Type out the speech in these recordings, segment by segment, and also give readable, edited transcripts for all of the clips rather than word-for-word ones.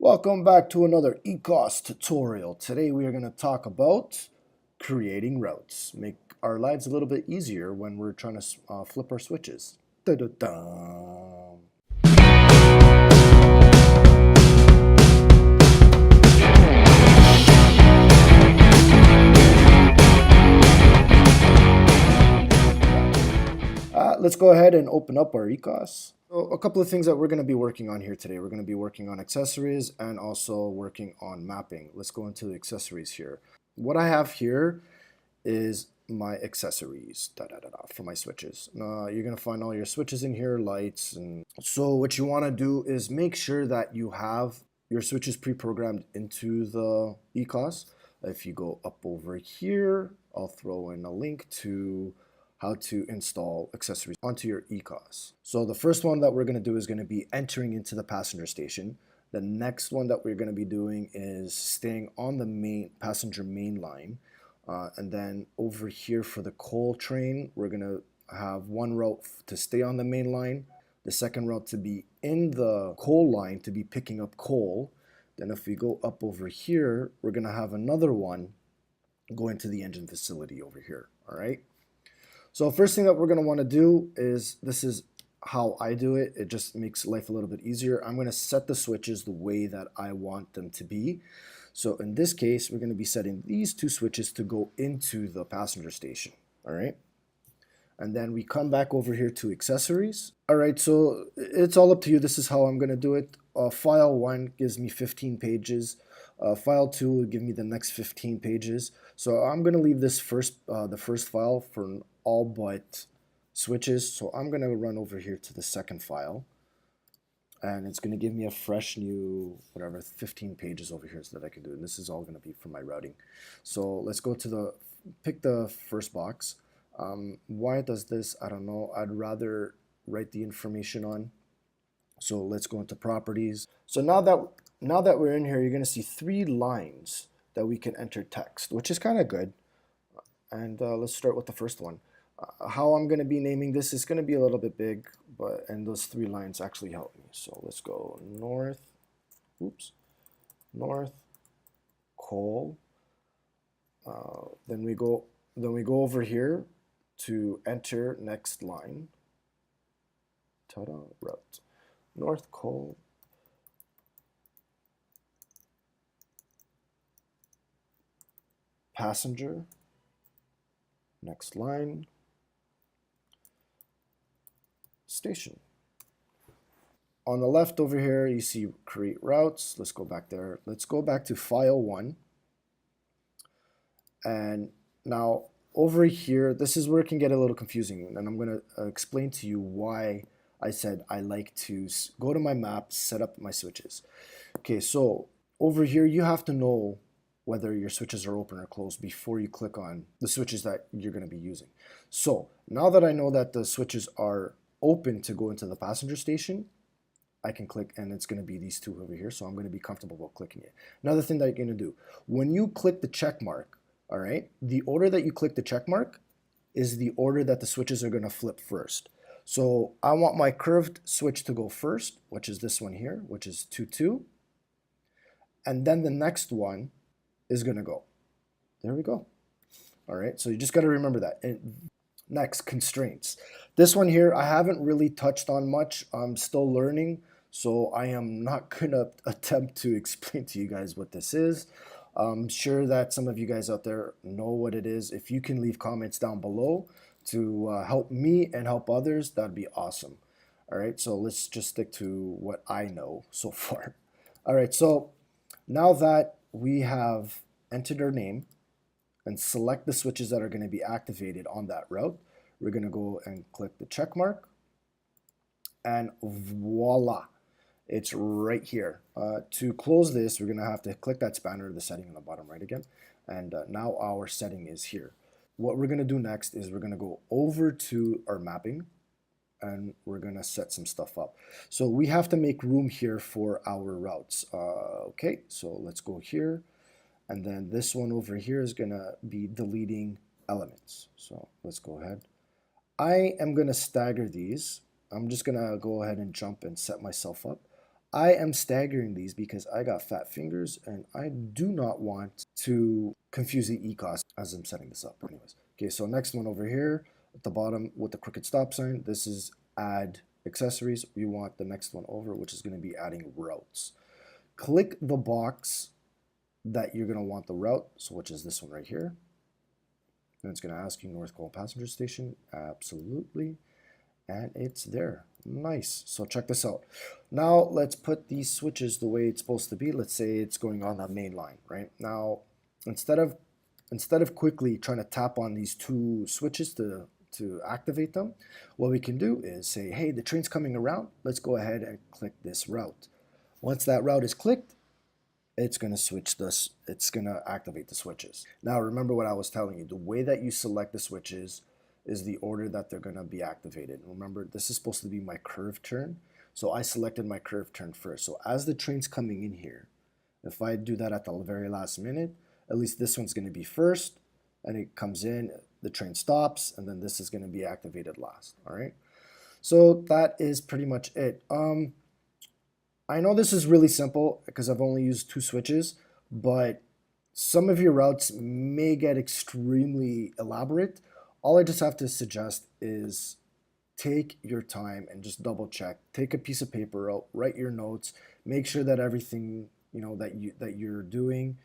Welcome back to another ECoS tutorial. Today we are going to talk about creating routes. Make our lives a little bit easier when we're trying to flip our switches. Da-da-da. Let's go ahead and open up our ECoS. So a couple of things that we're going to be working on here today. We're going to be working on accessories and also working on mapping. Let's go into the accessories here. What I have here is my accessories for my switches. You're going to find all your switches in here, lights. And so what you want to do is make sure that you have your switches pre-programmed into the ECoS. If you go up over here, I'll throw in a link to how to install accessories onto your ECoS. So the first one that we're going to do is going to be entering into the passenger station. The next one that we're going to be doing is staying on the passenger main line. And then over here for the coal train, we're going to have one route to stay on the main line, the second route to be in the coal line to be picking up coal. Then if we go up over here, we're going to have another one going to the engine facility over here. All right. So first thing that we're going to want to do is, this is how I do it. It just makes life a little bit easier. I'm going to set the switches the way that I want them to be. So in this case, we're going to be setting these two switches to go into the passenger station. All right. And then we come back over here to accessories. All right. So it's all up to you. This is how I'm going to do it. File 1 gives me 15 pages. File 2 will give me the next 15 pages. So I'm going to leave this the first file for all but switches. So I'm going to run over here to the second file, and it's going to give me a fresh new, whatever, 15 pages over here so that I can do it. And this is all going to be for my routing. So let's go to pick the first box. Why it does this, I don't know. I'd rather write the information on. So let's go into properties. So now that we're in here, you're going to see 3 lines that we can enter text, which is kind of good. And let's start with the first one. How I'm going to be naming this is going to be a little bit big, and those 3 lines actually help me. So let's go north coal. Then we go over here to enter next line. Ta-da, route. North coal. Passenger. Next line. Station. On the left over here, you see create routes. Let's go back there. Let's go back to file 1. And now over here, this is where it can get a little confusing. And I'm going to explain to you why I said I like to go to my map, set up my switches. Okay, so over here, you have to know whether your switches are open or closed before you click on the switches that you're going to be using. So now that I know that the switches are open to go into the passenger station, I can click, and it's going to be these 2 over here. So I'm going to be comfortable about clicking it. Another thing that you're going to do, when you click the check mark, all right, the order that you click the check mark is the order that the switches are going to flip first. So I want my curved switch to go first, which is this one here, which is 2-2. And then the next one is going to go. There we go. All right, so you just got to remember that. And next, constraints. This one here, I haven't really touched on much. I'm still learning, so I am not going to attempt to explain to you guys what this is. I'm sure that some of you guys out there know what it is. If you can leave comments down below to help me and help others, that'd be awesome. All right, so let's just stick to what I know so far. All right, so now that we have entered our name and select the switches that are going to be activated on that route, we're going to go and click the check mark, and voila, it's right here. To close this, we're going to have to click that spanner, the setting on the bottom right again, and now our setting is here. What we're going to do next is we're going to go over to our mapping, and we're going to set some stuff up. So we have to make room here for our routes. Okay, so let's go here. And then this one over here is going to be deleting elements. So let's go ahead. I am going to stagger these. I'm just going to go ahead and jump and set myself up. I am staggering these because I got fat fingers and I do not want to confuse the ECoS as I'm setting this up anyways. Okay, so next one over here at the bottom with the crooked stop sign, this is add accessories. We want the next one over, which is going to be adding routes. Click the box that you're going to want the route, so which is this one right here. And it's going to ask you North Cole Passenger Station. Absolutely. And it's there. Nice. So check this out. Now let's put these switches the way it's supposed to be. Let's say it's going on that main line, right? Now, instead of quickly trying to tap on these two switches to activate them, what we can do is say, hey, the train's coming around. Let's go ahead and click this route. Once that route is clicked, it's going to switch this. It's going to activate the switches. Now, remember what I was telling you. The way that you select the switches is the order that they're going to be activated. Remember, this is supposed to be my curve turn. So I selected my curve turn first. So as the train's coming in here, if I do that at the very last minute, at least this one's going to be first, and it comes in, the train stops, and then this is going to be activated last. All right. So that is pretty much it. I know this is really simple because I've only used two switches, but some of your routes may get extremely elaborate. All I just have to suggest is take your time and just double check. Take a piece of paper out, write your notes, make sure that everything that you're doing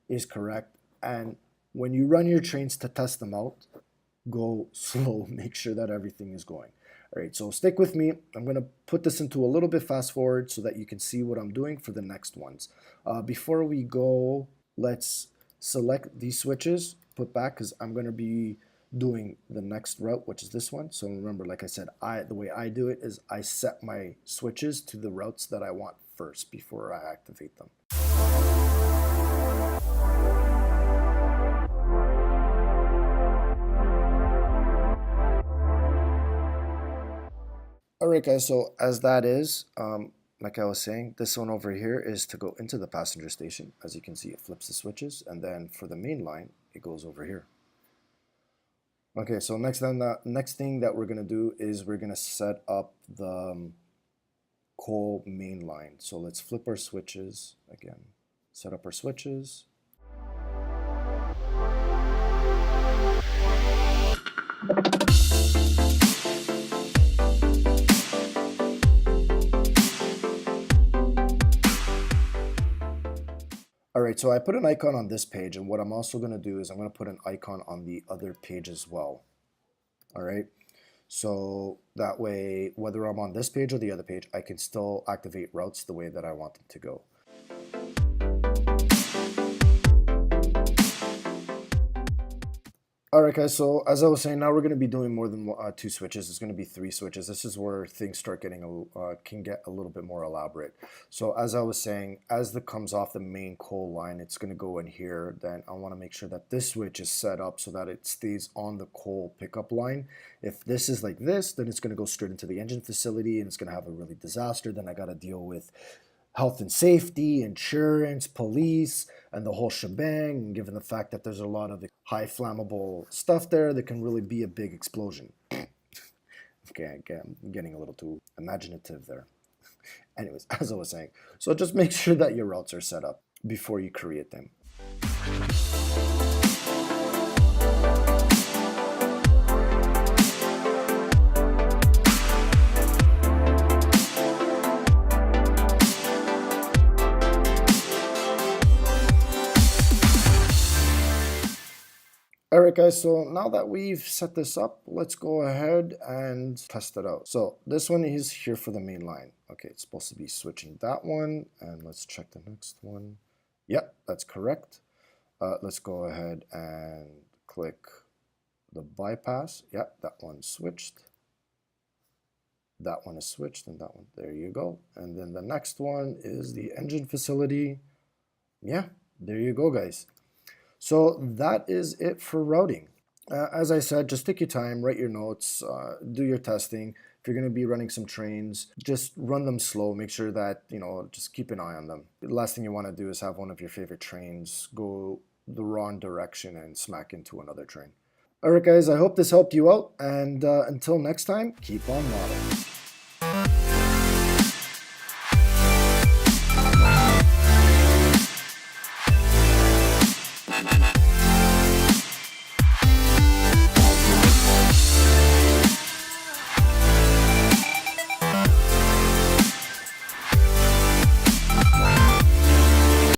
is correct. And when you run your trains to test them out, go slow. Make sure that everything is going. All right, so stick with me. I'm going to put this into a little bit fast forward so that you can see what I'm doing for the next ones. Before we go, let's select these switches, put back, because I'm going to be doing the next route, which is this one. So remember, like I said, the way I do it is I set my switches to the routes that I want first before I activate them. Alright guys, so as that is, like I was saying, this one over here is to go into the passenger station. As you can see, it flips the switches, and then for the main line, it goes over here. Okay, so next thing that we're going to do is we're going to set up the coal main line. So let's flip our switches again, set up our switches. Alright, so I put an icon on this page, and what I'm also going to do is I'm going to put an icon on the other page as well. Alright, so that way, whether I'm on this page or the other page, I can still activate routes the way that I want them to go. Alright guys, so as I was saying, now we're going to be doing more than two switches. It's going to be three switches. This is where things start getting can get a little bit more elaborate. So as I was saying, as it comes off the main coal line, it's going to go in here. Then I want to make sure that this switch is set up so that it stays on the coal pickup line. If this is like this, then it's going to go straight into the engine facility and it's going to have a really disaster. Then I got to deal with health and safety, insurance, police, and the whole shebang. And given the fact that there's a lot of high flammable stuff there, that can really be a big explosion. Okay, I'm getting a little too imaginative there. Anyways, as I was saying, so just make sure that your routes are set up before you create them. Alright guys, so now that we've set this up, let's go ahead and test it out. So this one is here for the main line. Okay, it's supposed to be switching that one, and let's check the next one. Yep, that's correct. Let's go ahead and click the bypass. Yep, that one's switched. That one is switched, and that one, there you go. And then the next one is the engine facility. Yeah, there you go guys. So that is it for routing. As I said, just take your time, write your notes, do your testing. If you're going to be running some trains, just run them slow. Make sure that, just keep an eye on them. The last thing you want to do is have one of your favorite trains go the wrong direction and smack into another train. All right, guys, I hope this helped you out. And until next time, keep on modeling.